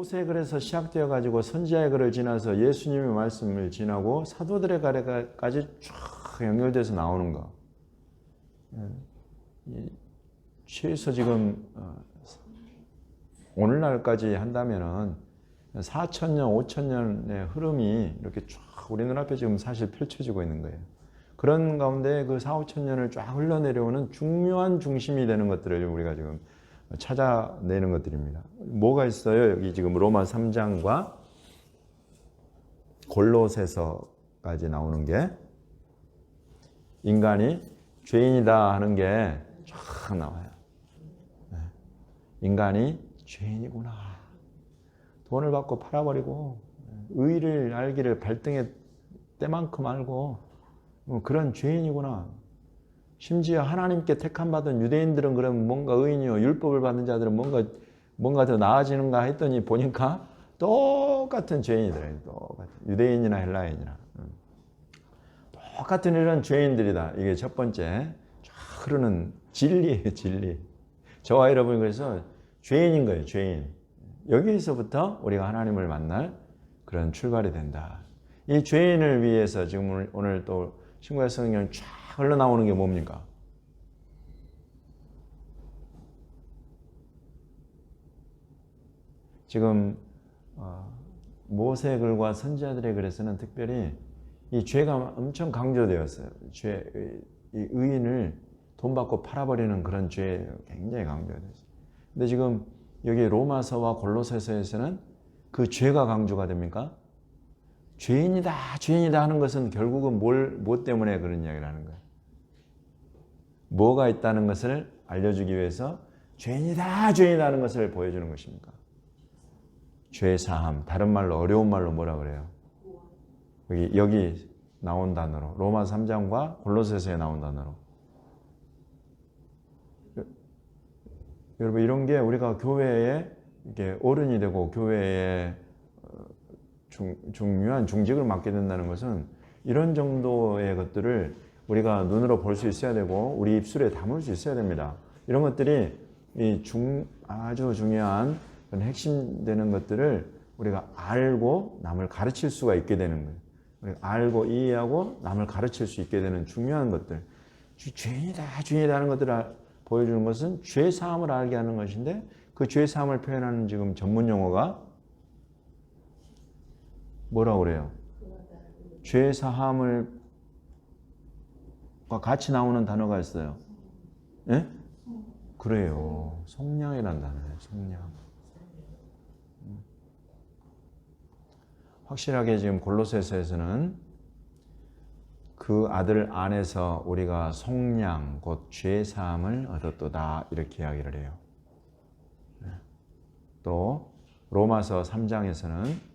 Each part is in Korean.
모세의 글에서 시작되어 가지고 선지자의 글을 지나서 예수님의 말씀을 지나고 사도들의 글까지 쫙 연결돼서 나오는 거. 최소 지금 오늘날까지 한다면은 4,000년, 5,000년의 흐름이 이렇게 쫙 우리 눈앞에 지금 사실 펼쳐지고 있는 거예요. 그런 가운데 그 4, 5,000년을 쫙 흘러내려오는 중요한 중심이 되는 것들을 우리가 지금 찾아내는 것들입니다. 뭐가 있어요? 여기 지금 로마 3장과 골로새서까지 나오는 게 인간이 죄인이다 하는 게 쫙 나와요. 인간이 죄인이구나. 돈을 받고 팔아버리고 의를 알기를 발등에 때만큼 알고 그런 죄인이구나. 심지어 하나님께 택함받은 유대인들은 그럼 뭔가 의인이요 율법을 받는 자들은 뭔가 더 나아지는가 했더니 보니까 똑같은 죄인이더래요. 똑같은 유대인이나 헬라인이나 똑같은 이런 죄인들이다. 이게 첫 번째 쫙 흐르는 진리예요. 진리. 저와 여러분이 그래서 죄인인 거예요. 죄인. 여기에서부터 우리가 하나님을 만날 그런 출발이 된다. 이 죄인을 위해서 지금 오늘 또 신구약 성경을 쫙 흘러나오는 게 뭡니까? 지금 모세의 글과 선지자들의 글에서는 특별히 이 죄가 엄청 강조되었어요. 이 의인을 돈 받고 팔아버리는 그런 죄 굉장히 강조되었어요. 근데 지금 여기 로마서와 골로새서에서는 그 죄가 강조가 됩니까? 죄인이다, 죄인이다 하는 것은 결국은 뭐 때문에 그런 이야기를 하는 거예요? 뭐가 있다는 것을 알려주기 위해서 죄인이다, 죄인이다 하는 것을 보여주는 것입니까? 죄사함, 다른 말로 어려운 말로 뭐라 그래요? 여기 나온 단어로 로마 3장과 골로새서에 나온 단어로 여러분 이런 게 우리가 교회에 이렇게 어른이 되고 교회에 중요한 중직을 맡게 된다는 것은 이런 정도의 것들을 우리가 눈으로 볼 수 있어야 되고 우리 입술에 담을 수 있어야 됩니다. 이런 것들이 아주 중요한 핵심되는 것들을 우리가 알고 남을 가르칠 수가 있게 되는 거예요. 우리가 알고 이해하고 남을 가르칠 수 있게 되는 중요한 것들. 죄인이다, 죄인이다 하는 것들을 보여주는 것은 죄사함을 알게 하는 것인데 그 죄사함을 표현하는 지금 전문 용어가 뭐라고 그래요? 죄사함을 같이 나오는 단어가 있어요. 예? 그래요. 속량이라는 단어예요. 속량. 확실하게 지금 골로새서에서는 그 아들 안에서 우리가 속량 곧 죄사함을 얻었도다 이렇게 이야기를 해요. 또 로마서 3장에서는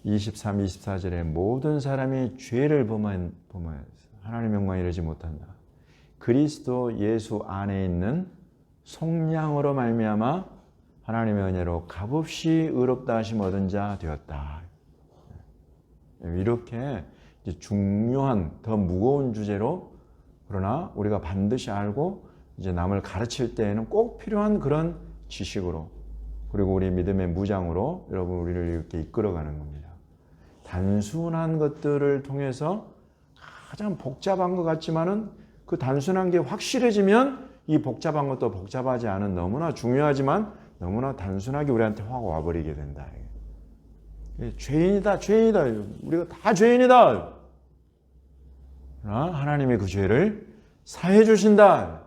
23, 24절에 모든 사람이 죄를 범하여서 하나님의 영광에 이르지 못한다. 그리스도 예수 안에 있는 속량으로 말미암아 하나님의 은혜로 값없이 의롭다 하심 얻은 자 되었다. 이렇게 중요한 더 무거운 주제로 그러나 우리가 반드시 알고 이제 남을 가르칠 때에는 꼭 필요한 그런 지식으로 그리고 우리 믿음의 무장으로 여러분 우리를 이렇게 이끌어가는 겁니다. 단순한 것들을 통해서 가장 복잡한 것 같지만은 그 단순한 게 확실해지면 이 복잡한 것도 복잡하지 않은 너무나 중요하지만 너무나 단순하게 우리한테 확 와버리게 된다. 죄인이다, 죄인이다. 우리가 다 죄인이다. 하나님이 그 죄를 사해 주신다.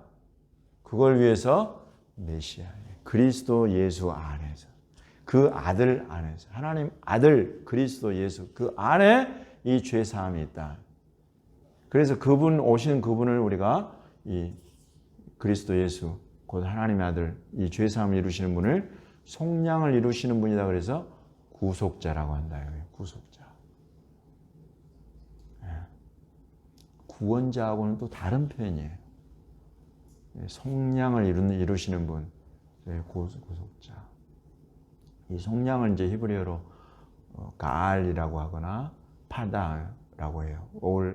그걸 위해서 메시아, 그리스도 예수 안에서 그 아들 안에서 하나님 아들 그리스도 예수 그 안에 이 죄 사함이 있다. 그래서 오신 그분을 우리가 이 그리스도 예수 곧 하나님의 아들 이 죄 사함을 이루시는 분을 속량을 이루시는 분이다. 그래서 구속자라고 한다. 구속자. 구원자하고는 또 다른 표현이에요. 속량을 이루시는 분, 구속자. 이 속량을 이제 히브리어로 가알이라고 하거나 파다라고 해요.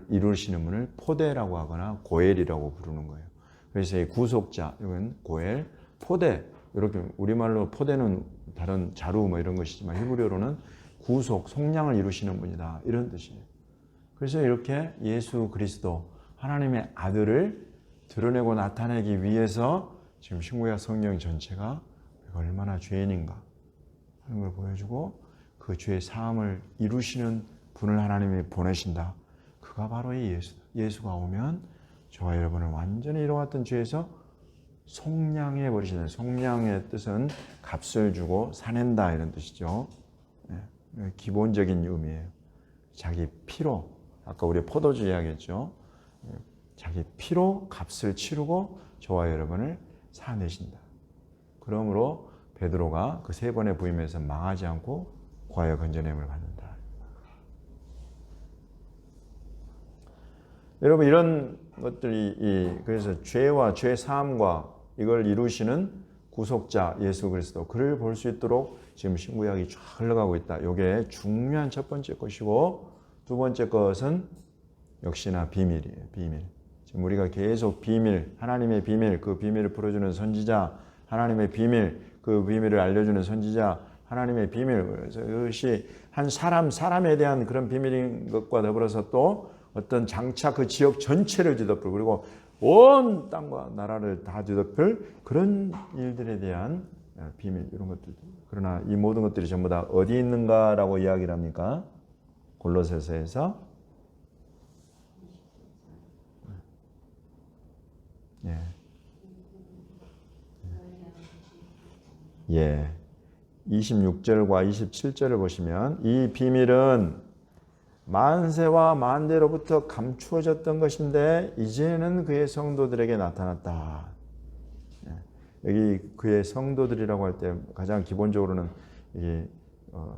이루시는 분을 포대라고 하거나 고엘이라고 부르는 거예요. 그래서 이 구속자, 이건 고엘, 포대, 이렇게 우리말로 포대는 다른 자루 뭐 이런 것이지만 히브리어로는 구속, 속량을 이루시는 분이다. 이런 뜻이에요. 그래서 이렇게 예수 그리스도 하나님의 아들을 드러내고 나타내기 위해서 지금 신구약 성경 전체가 얼마나 죄인인가 하는 걸 보여주고 그 죄의 사함을 이루시는 분을 하나님이 보내신다. 그가 바로 이 예수가 오면 저와 여러분을 완전히 이뤄왔던 죄에서 속량해 버리시는, 속량의 뜻은 값을 주고 사낸다 이런 뜻이죠. 기본적인 의미예요. 자기 피로, 아까 우리 포도주 이야기했죠. 자기 피로 값을 치르고 저와 여러분을 사내신다. 그러므로 베드로가 그 세 번의 부임에서 망하지 않고 구하여 건져냄을 받는다. 여러분 이런 것들이 그래서 죄와 죄 사함과 이걸 이루시는 구속자 예수 그리스도 그를 볼 수 있도록 지금 신구약이 쫙 흘러가고 있다. 이게 중요한 첫 번째 것이고 두 번째 것은 역시나 비밀이에요. 비밀. 지금 우리가 계속 비밀, 하나님의 비밀, 그 비밀을 풀어주는 선지자, 하나님의 비밀, 그 비밀을 알려주는 선지자, 하나님의 비밀. 그래서 이것이 한 사람에 대한 그런 비밀인 것과 더불어서 또 어떤 장차 그 지역 전체를 뒤덮을 그리고 온 땅과 나라를 다 뒤덮을 그런 일들에 대한 비밀 이런 것들. 그러나 이 모든 것들이 전부 다 어디 있는가라고 이야기를 합니까? 골로새서에서 예. 26절과 27절을 보시면 이 비밀은 만세와 만대로부터 감추어졌던 것인데 이제는 그의 성도들에게 나타났다. 여기 그의 성도들이라고 할 때 가장 기본적으로는 이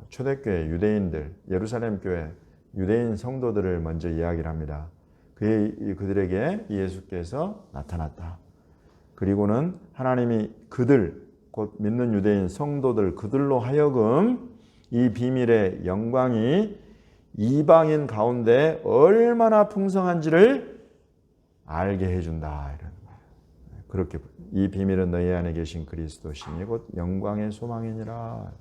초대교회 유대인들, 예루살렘 교회 유대인 성도들을 먼저 이야기를 합니다. 그들에게 예수께서 나타났다. 그리고는 하나님이 그들 곧 믿는 유대인 성도들 그들로 하여금 이 비밀의 영광이 이방인 가운데 얼마나 풍성한지를 알게 해준다. 이런 그렇게 이 비밀은 너희 안에 계신 그리스도시니 곧 영광의 소망이니라.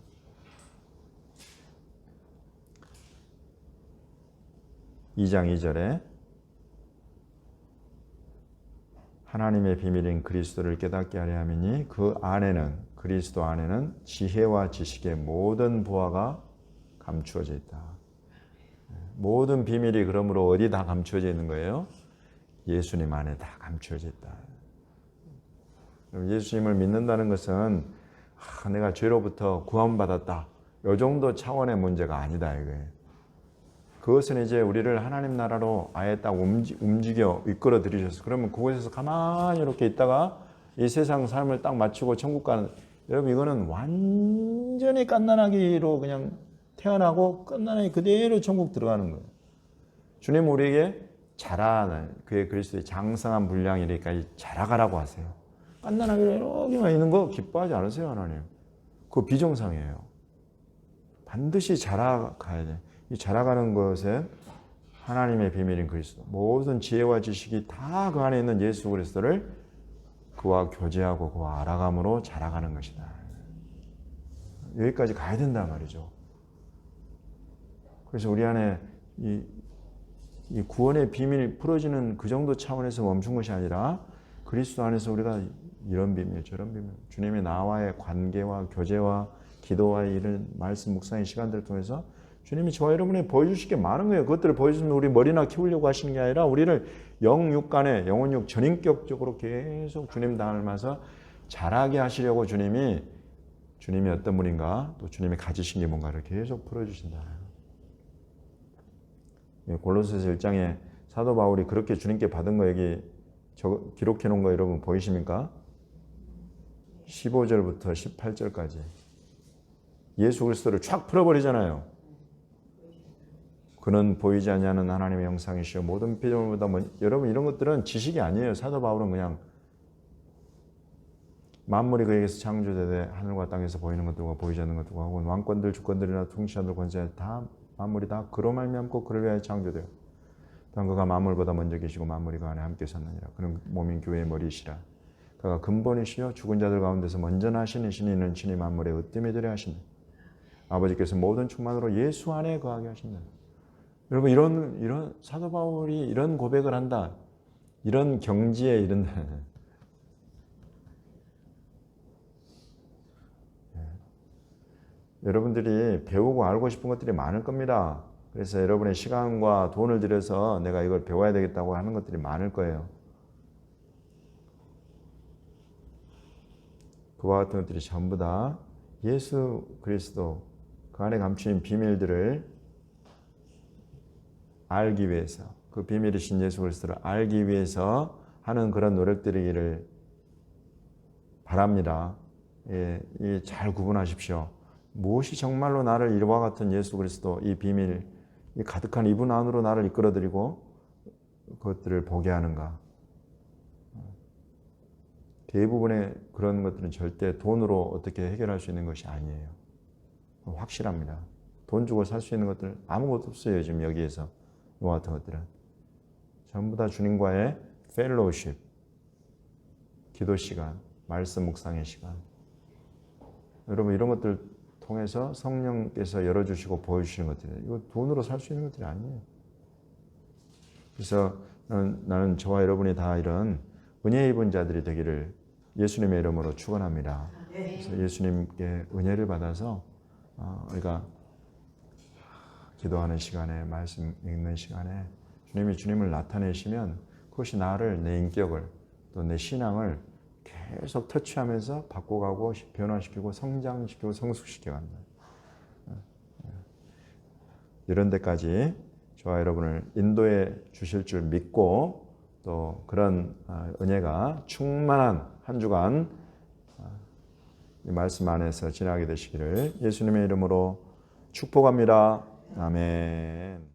(2장 2절에) 하나님의 비밀인 그리스도를 깨닫게 하려 함이니 그 안에는 그리스도 안에는 지혜와 지식의 모든 보화가 감추어져 있다. 모든 비밀이 그러므로 어디 다 감추어져 있는 거예요? 예수님 안에 다 감추어져 있다. 예수님을 믿는다는 것은 내가 죄로부터 구원받았다. 이 정도 차원의 문제가 아니다 이거예요. 그것은 이제 우리를 하나님 나라로 아예 딱 움직여 이끌어 들이셨어. 그러면 그곳에서 가만히 이렇게 있다가 이 세상 삶을 딱 마치고 천국 가는, 여러분 이거는 완전히 갓난아기로 그냥 태어나고 끝나니 그대로 천국 들어가는 거예요. 주님 우리에게 자라는 그의 그리스도의 장성한 분량이니까 자라가라고 하세요. 갓난아기로 여기만 있는 거 기뻐하지 않으세요 하나님? 그거 비정상이에요. 반드시 자라가야 돼. 이 자라가는 것은 하나님의 비밀인 그리스도, 모든 지혜와 지식이 다 그 안에 있는 예수 그리스도를 그와 교제하고 그와 알아감으로 자라가는 것이다. 여기까지 가야 된단 말이죠. 그래서 우리 안에 이 구원의 비밀이 풀어지는 그 정도 차원에서 멈춘 것이 아니라 그리스도 안에서 우리가 이런 비밀 저런 비밀 주님의 나와의 관계와 교제와 기도와 이런 말씀 묵상의 시간들을 통해서 주님이 저와 여러분에 보여주실 게 많은 거예요. 그것들을 보여주면 우리 머리나 키우려고 하시는 게 아니라 우리를 영육 간에 영혼육 전인격적으로 계속 주님 닮아서 자라게 하시려고 주님이 어떤 분인가 또 주님이 가지신 게 뭔가를 계속 풀어주신다. 골로새서 1장에 사도 바울이 그렇게 주님께 받은 거 여기 기록해 놓은 거 여러분 보이십니까? 15절부터 18절까지 예수 그리스도를 촥 풀어버리잖아요. 그는 보이지 아니하는 하나님의 형상이시오 모든 피조물보다 여러분 이런 것들은 지식이 아니에요. 사도 바울은 그냥 만물이 그에게서 창조되되 하늘과 땅에서 보이는 것들과 보이지 않는 것들과 혹은 왕권들 주권들이나 통치자들 권세 다 만물이 다 그로 말미암고 그를 위하여 창조되어 또한 그가 만물보다 먼저 계시고 만물이 그 안에 함께 섰느니라. 그는 몸인 교회의 머리시라. 그가 근본이시요 죽은 자들 가운데서 먼저 나신 이신 이는 친히 만물의 으뜸이 되려 하신다. 아버지께서 모든 충만으로 예수 안에 거하게 하신다. 여러분 이런 사도 바울이 이런 고백을 한다. 이런 경지에 이른다. 여러분들이 배우고 알고 싶은 것들이 많을 겁니다. 그래서 여러분의 시간과 돈을 들여서 내가 이걸 배워야 되겠다고 하는 것들이 많을 거예요. 그와 같은 것들이 전부 다 예수 그리스도 그 안에 감추인 비밀들을 알기 위해서, 그 비밀이신 예수 그리스도를 알기 위해서 하는 그런 노력들이기를 바랍니다. 잘 구분하십시오. 무엇이 정말로 나를 이와 같은 예수 그리스도 이 비밀, 이 가득한 이분 안으로 나를 이끌어들이고 그것들을 보게 하는가. 대부분의 그런 것들은 절대 돈으로 어떻게 해결할 수 있는 것이 아니에요. 확실합니다. 돈 주고 살 수 있는 것들 아무것도 없어요. 지금 여기에서 이와 같은 것들은 전부 다 주님과의 펠로우십, 기도 시간, 말씀 묵상의 시간. 여러분 이런 것들 통해서 성령께서 열어주시고 보여주시는 것들이에요. 이거 돈으로 살 수 있는 것들이 아니에요. 그래서 나는 저와 여러분이 다 이런 은혜 입은 자들이 되기를 예수님의 이름으로 축원합니다. 그래서 예수님께 은혜를 받아서 우리가 기도하는 시간에, 말씀 읽는 시간에 주님이 주님을 나타내시면 그것이 나를, 내 인격을, 또 내 신앙을 계속 터치하면서 바꿔가고 변화시키고 성장시키고 성숙시켜 간다. 이런 데까지 저와 여러분을 인도해 주실 줄 믿고 또 그런 은혜가 충만한 한 주간 이 말씀 안에서 지나게 되시기를 예수님의 이름으로 축복합니다. 아멘.